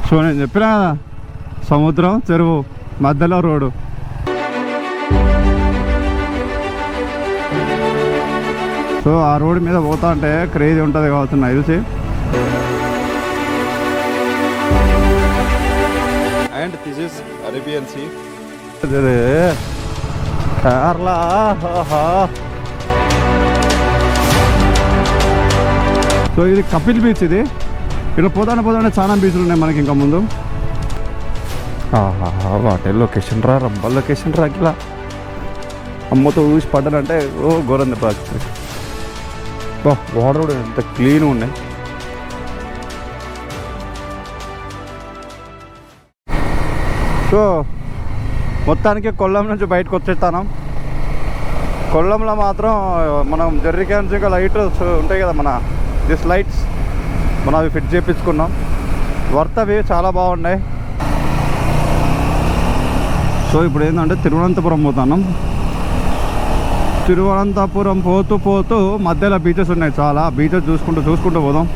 So నేను చెప్పిన కదా, సముద్రం చెరువు మధ్యలో రోడ్డు. సో ఆ రోడ్డు మీద పోతా అంటే క్రేజీ ఉంటుంది కావచ్చు నాకు తెలిసి. And this is Arabian Sea. Kerala. So ఇది కపిల్ బీచ్. ఇది ఇక్కడ పోతానే చాలా బీచ్లు ఉన్నాయి మనకి ఇంకా ముందు. వాటి లొకేషన్ రా, రంబల్ లొకేషన్ రా. ఇలా అమ్మతో ఊసి పడ్డానంటే ఓ ఘోరం దెబ్బ. వాటర్ కూడా ఎంత క్లీన్గా ఉన్నాయి. సో మొత్తానికి కొల్లం నుంచి బయటకు వచ్చేస్తాను. కొల్లంలో మాత్రం మనం జెర్రీ క్యాన్స్ ఇంకా లైట్స్ ఉంటాయి కదా, మన దిస్ లైట్స్ మనం అవి ఫిట్ చేయించుకున్నాం. వర్త్ అవి చాలా బాగున్నాయి. సో ఇప్పుడు ఏంటంటే తిరువనంతపురం పోతున్నాం. తిరువనంతపురం పోతూ మధ్యలో బీచెస్ ఉన్నాయి చాలా. బీచెస్ చూసుకుంటూ పోదాం.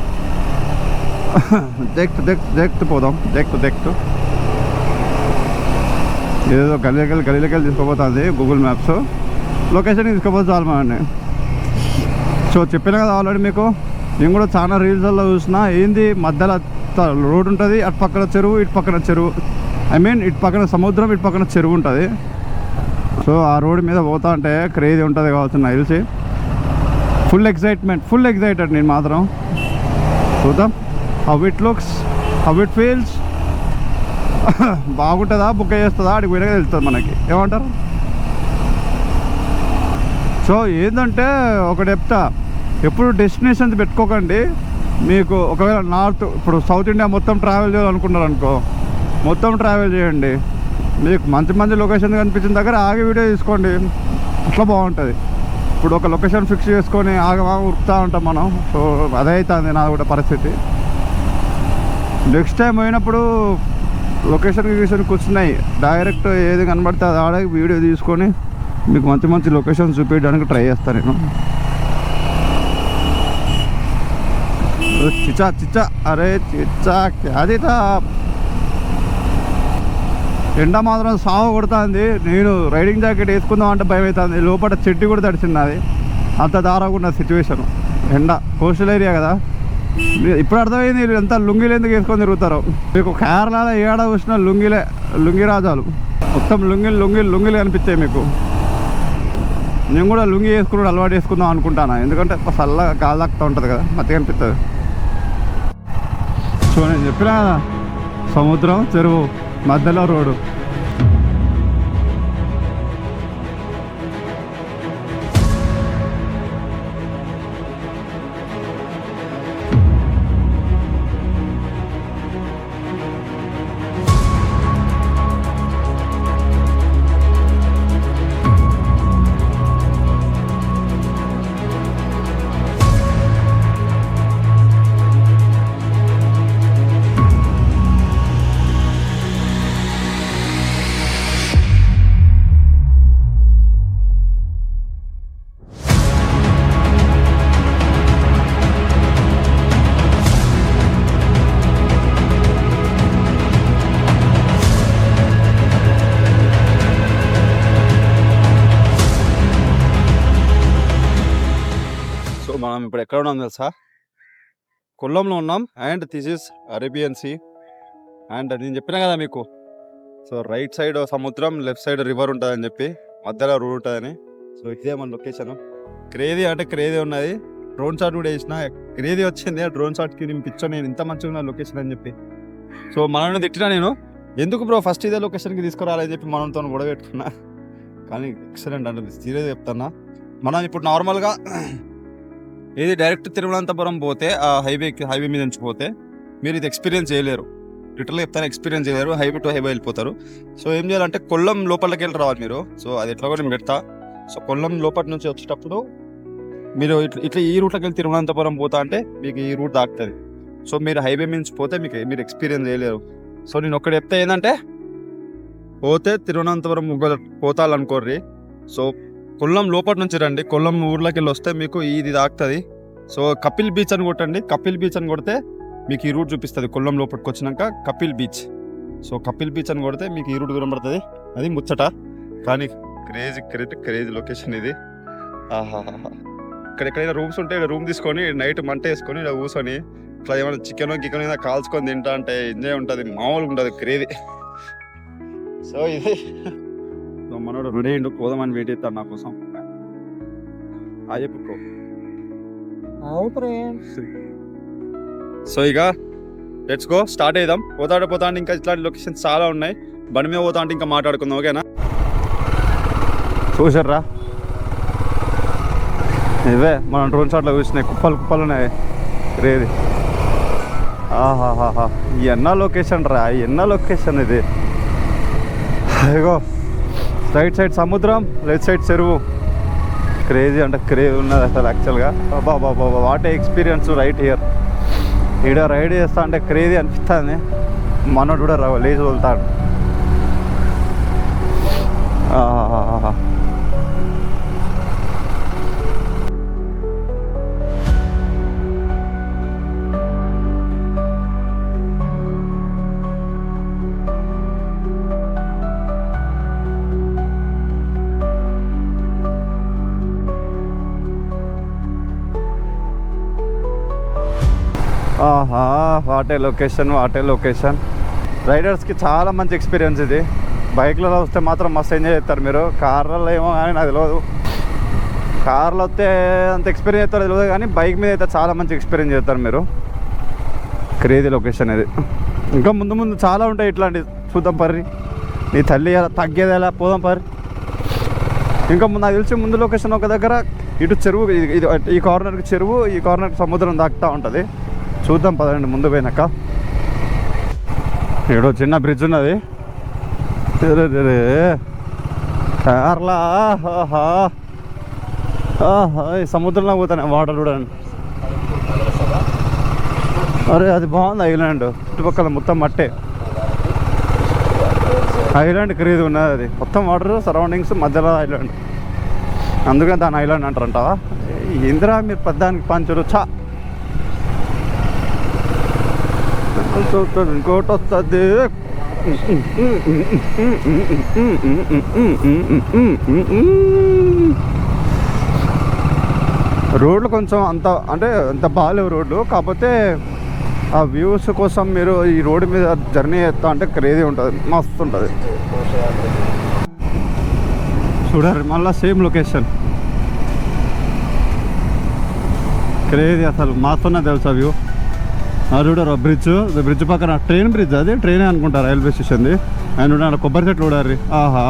దెక్తు పోదాం. దెక్తు ఏదో గలీలకి తీసుకుపోతుంది గూగుల్ మ్యాప్స్. లొకేషన్ తీసుకుపోతే చాలు మనని. సో చెప్పిన కదా ఆల్రెడీ మీకు, నేను కూడా చాలా రీల్స్లో చూసిన. ఏంది మధ్యలో రోడ్ ఉంటుంది, అటు పక్కన చెరువు, ఇటు పక్కన చెరువు. ఇటు పక్కన సముద్రం, ఇటు పక్కన చెరువు ఉంటుంది. సో ఆ రోడ్డు మీద పోతా అంటే క్రేజీ ఉంటుంది కావచ్చు నాకు తెలిసి. ఫుల్ ఎక్సైటెడ్ నేను మాత్రం. చూద్దాం how it looks, how it feels. బాగుంటుందా, బుక్ చేస్తుందా, అడిగి పోయినాక తెలుస్తుంది మనకి. ఏమంటారు? సో ఏంటంటే ఒకటి చెప్తా, ఎప్పుడు డెస్టినేషన్స్ పెట్టుకోకండి. మీకు ఒకవేళ నార్త్, ఇప్పుడు సౌత్ ఇండియా మొత్తం ట్రావెల్ చేయాలనుకున్నారు అనుకో, మొత్తం ట్రావెల్ చేయండి. మీకు మంచి లొకేషన్ కనిపించిన దగ్గర ఆగి వీడియో తీసుకోండి. అట్లా బాగుంటుంది. ఇప్పుడు ఒక లొకేషన్ ఫిక్స్ చేసుకొని ఆగమా ఉరుకుతూ ఉంటాం మనం. సో అదే అవుతుంది నా కూడా పరిస్థితి. నెక్స్ట్ టైం పోయినప్పుడు లొకేషన్ కూర్చున్నాయి, డైరెక్ట్ ఏది కనబడితే అది ఆడ వీడియో తీసుకొని మీకు మంచి లొకేషన్ చూపించడానికి ట్రై చేస్తాను నేను. చిచ్చా అరే చిచ్చా అది ఎండ మాత్రం సాగు కొడుతుంది. నేను రైడింగ్ జాకెట్ వేసుకుందాం అంటే భయం అవుతుంది. లోపల చెట్టు కూడా తడిచింది. అది అంత దారుణంగా ఉన్న సిచ్యువేషన్. ఎండ కోస్టల్ ఏరియా కదా. ఇప్పుడు అర్థమైంది వీళ్ళు ఎంత లుంగీలు ఎందుకు వేసుకొని తిరుగుతారు. మీకు కేరళలో ఏడ చూసిన లుంగి రాజాలు మొత్తం లుంగీలు కనిపించాయి మీకు. నేను కూడా లుంగి వేసుకుని అలవాటు వేసుకుందాం అనుకుంటాను. ఎందుకంటే చల్లగా గాలి తాకుతూ ఉంటుంది కదా, మంచిగా అనిపిస్తుంది. సో నేను చెప్పిన కదా, సముద్రం చెరువు మధ్యలో రోడ్డు. మనం ఇప్పుడు ఎక్కడ ఉన్నాం తెలుసా? కొల్లంలో ఉన్నాం. And this is Arabian sea. అండ్ నేను చెప్పినా కదా మీకు, సో రైట్ సైడ్ సముద్రం, లెఫ్ట్ సైడ్ రివర్ ఉంటుందని చెప్పి, మధ్యలో రోడ్ ఉంటుందని. సో ఇదే మన లొకేషన్. క్రేజీ అంటే క్రేజీ ఉన్నది. డ్రోన్ షాట్ కూడా వేసిన, క్రేజీ వచ్చింది. డ్రోన్ షాట్కి నేను పిచ్చో, నేను ఇంత మంచిగా ఉన్న లొకేషన్ అని చెప్పి. సో మనల్ని తిట్టినా నేను, ఎందుకు బ్రో ఫస్ట్ ఇదే లొకేషన్కి తీసుకురాలని చెప్పి మనతో గొడవ పెట్టుకున్నా. కానీ ఎక్సలెంట్ అంటే సీరియస్ చెప్తున్నా. మనం ఇప్పుడు నార్మల్గా ఇది డైరెక్ట్ తిరువనంతపురం పోతే, ఆ హైవే మీద నుంచి పోతే మీరు ఇది ఎక్స్పీరియన్స్ చేయలేరు. లిటరల్గా చెప్తాను, ఎక్స్పీరియన్స్ చేయలేరు. హైవే టు హైవే వెళ్ళిపోతారు. సో ఏం చేయాలంటే కొల్లం లోపలికి వెళ్ళి రావాలి మీరు. సో అది ఎట్లా కూడా నేను పెడతా. సో కొల్లం లోపల నుంచి వచ్చేటప్పుడు మీరు ఇట్లా ఈ రూట్లోకి వెళ్ళి తిరువనంతపురం పోతా అంటే మీకు ఈ రూట్ దాకుతుంది. సో మీరు హైవే నుంచి పోతే మీరు ఎక్స్పీరియన్స్ చేయలేరు. సో నేను ఒక్కటి చెప్తే ఏంటంటే, పోతే తిరువనంతపురం పోతాలనుకోర్రి. సో కొల్లం లోపల నుంచి రండి. కొల్లం ఊర్లోకి వెళ్ళి వస్తే మీకు ఇది దాకుతుంది. సో కపిల్ బీచ్ అని కొట్టండి. కపిల్ బీచ్ అని కొడితే మీకు ఈ రూట్ చూపిస్తుంది. కొల్లం లోపలికి వచ్చినాక Kapil beach. So Kapil beach అని కొడితే మీకు ఈ రూట్ కనబడుతుంది. అది ముచ్చట, కానీ క్రేజీ లొకేషన్ ఇది. ఆహాహా, ఇక్కడ ఎక్కడైనా రూమ్స్ ఉంటే ఇక్కడ రూమ్ తీసుకొని నైట్ మంట వేసుకొని ఇలా కూర్చొని ఇట్లా ఏమైనా చికెన్ ఏదైనా కాల్చుకొని తింటా అంటే ఎంజాయ్ ఉంటుంది, మామూలుగా ఉంటుంది, క్రేజీ. సో ఇది సో మనోడు రెడీ అయ్యిండు, పోదామని వెయిట్ చేస్తాడు నా కోసం. చెప్పు. సో ఇక లెట్స్ గో, స్టార్ట్ అయిదాం. పోతా అంటే ఇంకా ఇట్లాంటి లొకేషన్స్ చాలా ఉన్నాయి. బండి మీద పోతా అంటే ఇంకా మాట్లాడుకుందాం, ఓకేనా? చూసారా ఇవే మనం డ్రోన్ షాట్లో చూసినాయి, కుప్పలు ఉన్నాయి రేది. ఆహాహాహా, ఎన్న లొకేషన్ రా, ఎన్న లొకేషన్ ఇది. ఇగో రైట్ సైడ్ సముద్రం, లెఫ్ట్ సైడ్ చెరువు. క్రేజీ అంటే క్రేజీ ఉన్నది అసలు యాక్చువల్గా. బాబా వాట్ ఎక్స్పీరియన్స్ రైట్ హియర్. ఈడ రైడ్ చేస్తా అంటే క్రేజీ అనిపిస్తుంది. మనోడు కూడా లేచి వదులుతాడు. What a location. రైడర్స్కి చాలా మంచి ఎక్స్పీరియన్స్ ఇది. బైక్లలో వస్తే మాత్రం మస్తు ఎంజాయ్ చేస్తారు మీరు. కార్లలో ఏమో కానీ నాకు తెలియదు, కార్లో వస్తే అంత ఎక్స్పీరియన్స్ చేస్తారో తెలియదు, కానీ బైక్ మీద అయితే చాలా మంచి ఎక్స్పీరియన్స్ చేస్తారు మీరు. క్రేజీ లొకేషన్ ఇది. ఇంకా ముందు చాలా ఉంటాయి ఇట్లాంటి. చూద్దాం పర్రి, నీ తల్లి ఎలా తగ్గేది ఎలా, పోదాం పర్రి. ఇంకా నాకు తెలిసి ముందు లొకేషన్ ఒక దగ్గర ఇటు చెరువు, ఇది ఈ కార్నర్కి చెరువు, ఈ కార్నర్కి సముద్రం దాకుతూ ఉంటుంది. చూద్దాం పదండి ముందు పోయినాక. ఇక్కడ చిన్న బ్రిడ్జ్ ఉన్నది కార్లా. ఈ సముద్రంలో పోతానే వాటర్ చూడండి. అరే అది బాగుంది ఐలాండ్, చుట్టుపక్కల మొత్తం మట్టే. ఐలాండ్ ఖరీదు ఉన్నది, అది మొత్తం వాటర్ సరౌండింగ్స్ మధ్యలో ఐలాండ్, అందుకని దాని ఐలాండ్ అంటారంటావా? ఇందిరా మీరు పెద్దానికి పంచరు చా. ఇంకోటి వస్తుంది. రోడ్లు కొంచెం అంత బాగాలేవు రోడ్లు, కాకపోతే ఆ వ్యూస్ కోసం మీరు ఈ రోడ్డు మీద జర్నీ చేస్తా అంటే క్రేజీ ఉంటుంది, మస్తు ఉంటుంది. చూడాలి మళ్ళీ సేమ్ లొకేషన్, క్రేజీ అసలు మస్తున్నది తెలుసా వ్యూ. చూడరు బ్రిడ్జ్ పక్కన ట్రైన్ బ్రిడ్జ్, అది ట్రైనే అనుకుంటా, రైల్వే స్టేషన్ది. ఆయన చూడాలి కొబ్బరి చెట్లు చూడాలి. ఆహా,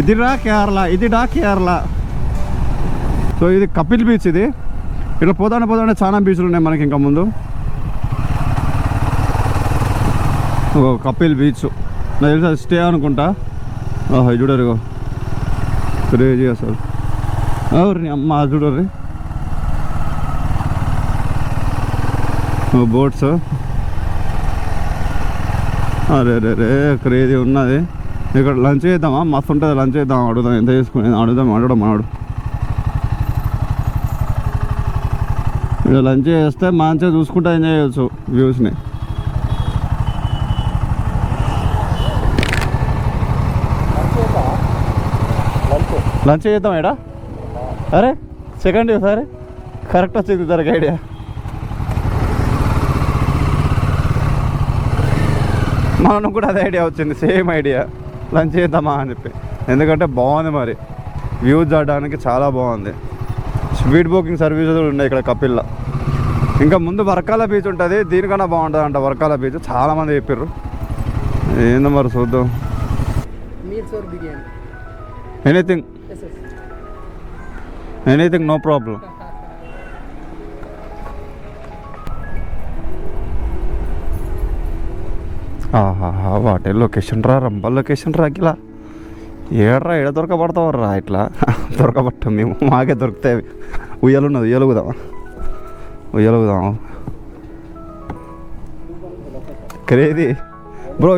ఇదిరా కేరళ. సో ఇది కపిల్ బీచ్. ఇది ఇట్లా పోతానే చాలా బీచ్లు ఉన్నాయి మనకి ఇంకా ముందు. కపిల్ బీచ్ నాకు తెలుసు, అది స్టే అనుకుంటా. ఆహా చూడరు క్రేజీ అసలు. అమ్మ చూడరు బోట్స్. అరే క్రేజీ ఉన్నది. ఇక్కడ లంచ్ చేద్దామా? మస్తు ఉంటుంది, లంచ్ చేద్దాం. అడుగుదాం ఎంత చేసుకునేది, అడగడం మనడు. ఇక్కడ లంచ్ చేస్తే మంచిగా చూసుకుంటా ఎంజాయ్ చేయవచ్చు వ్యూస్ని. లంచ్ చేద్దాం ఇక్కడ. అరే సెకండ్ సరే కరెక్ట్ వచ్చింది దానికి ఐడియా. మనకు కూడా అదే ఐడియా వచ్చింది, సేమ్ ఐడియా, లంచ్ చేద్దామా అని చెప్పి. ఎందుకంటే బాగుంది మరి, వ్యూస్ చూడడానికి చాలా బాగుంది. స్పీడ్ బోకింగ్ సర్వీసెస్ ఉన్నాయి ఇక్కడ కపిల్లో. ఇంకా ముందు వర్కాల బీచ్ ఉంటుంది, దీనికన్నా బాగుంటుంది అంట వర్కాల బీచ్, చాలామంది చెప్పారు. ఏందో మరి చూద్దాం. Anything no problem. What a location రా, రంబల్ లొకేషన్ రా. ఇలా ఏడ దొరకబడతావు రా, ఇట్లా దొరకబట్టాం మేము, మాకే దొరుకుతాయి. ఉయ్యాలున్నది, ఉయ్యలుగుదామా? క్రేజీ బ్రో,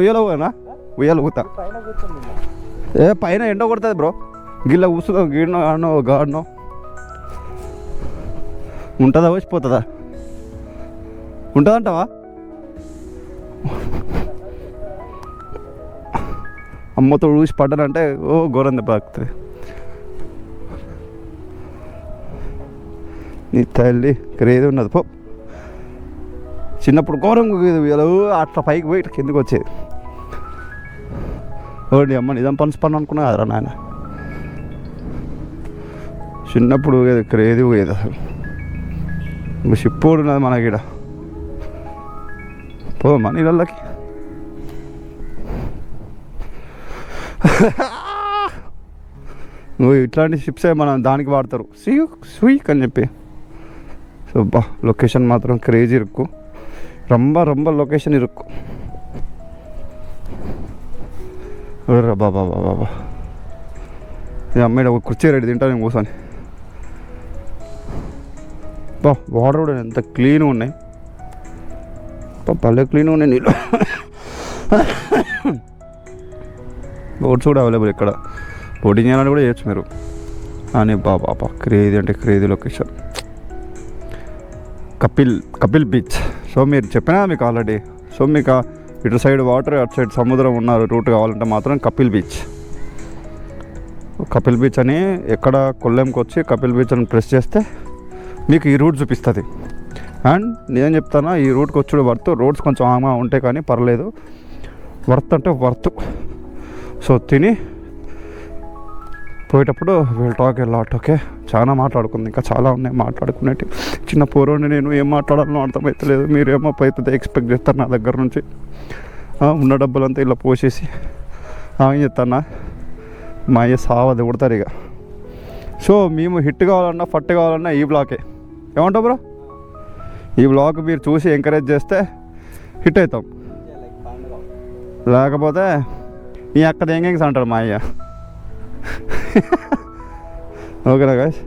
ఉయ్యలుగుతా. పైన ఎండ కొడుతుంది బ్రో, గిల్ల కూర్చుందాం. గీడనో గాడనో ఉంటుందా, వచ్చిపోతుందా? ఉంటుందంటావా? అమ్మతో ఊసి పడ్డానంటే ఓ ఘోరం దెబ్బ తాకుతుంది. నీ తల్లి క్రేజ్ ఉన్నది పో. చిన్నప్పుడు ఘోరం ఇలా అట్లా పైకి పోయి ఇట్లా కిందకి వచ్చేది. ఓడి అమ్మ నిజం పని అనుకున్నా కదరా నాయన. చిన్నప్పుడు క్రేజ్ పోయేది అసలు. ఇంకా షిప్ కూడా ఉన్నది మనకి ఇక్కడ. పోమా నీళ్ళకి. నువ్వు ఇట్లాంటి షిప్సే మనం దానికి వాడతారు, స్వీక్ అని చెప్పి. సో బా లొకేషన్ మాత్రం క్రేజీ ఇరుక్కు, రొంబ లొకేషన్ ఇరుక్కు. బాబా బాబా అమ్మాయి ఒక కుర్చీ రెడీ తింటా నేను కూర్చొని. బా వాటర్ కూడా ఎంత క్లీన్గా ఉన్నాయి, భలే క్లీన్గా ఉన్నాయి నీళ్ళు. బోట్స్ కూడా అవైలబుల్ ఇక్కడ, బోటింగ్ చేయాలని కూడా చేయొచ్చు మీరు. అని బాబా క్రేజీ అంటే crazy location. Kapil beach. So మీరు చెప్పినా మీకు ఆల్రెడీ. సో మీకు ఇటు సైడ్ వాటర్, అటు సైడ్ సముద్రం ఉన్న రూట్ కావాలంటే మాత్రం కపిల్ బీచ్ అని ఎక్కడ కొల్లంకి వచ్చి కపిల్ బీచ్ అని ప్రెస్ చేస్తే మీకు ఈ రూట్ చూపిస్తుంది. అండ్ నేను చెప్తాను, ఈ రూట్కి వచ్చి వర్త్. రోడ్స్ కొంచెం ఆమా ఉంటాయి కానీ పర్లేదు, వర్త్ అంటే వర్త్. సో తిని పోయేటప్పుడు వీళ్ళు టాక్ లాట్. ఓకే, చాలా మాట్లాడుకుంది, ఇంకా చాలా ఉన్నాయి మాట్లాడుకునేవి. చిన్న పూర్వండి, నేను ఏం మాట్లాడాలో అర్థమవుతలేదు. మీరేమో పెద్ద ఎక్స్పెక్ట్ చేస్తారు నా దగ్గర నుంచి. ఉన్న డబ్బులంతా ఇలా పోసేసి ఏం చెప్తానా, మా అయ్య సావది కొడతారు ఇక. సో మేము హిట్ కావాలన్నా ఫట్ కావాలన్నా ఈ బ్లాకే. ఏమంటావు బ్రో? ఈ బ్లాగ్ మీరు చూసి ఎంకరేజ్ చేస్తే హిట్ అవుతాం, లేకపోతే నీ అక్కడ ఎంగెంగ్స్ అంటాడు మా అయ్య. ఓకేనా గైస్?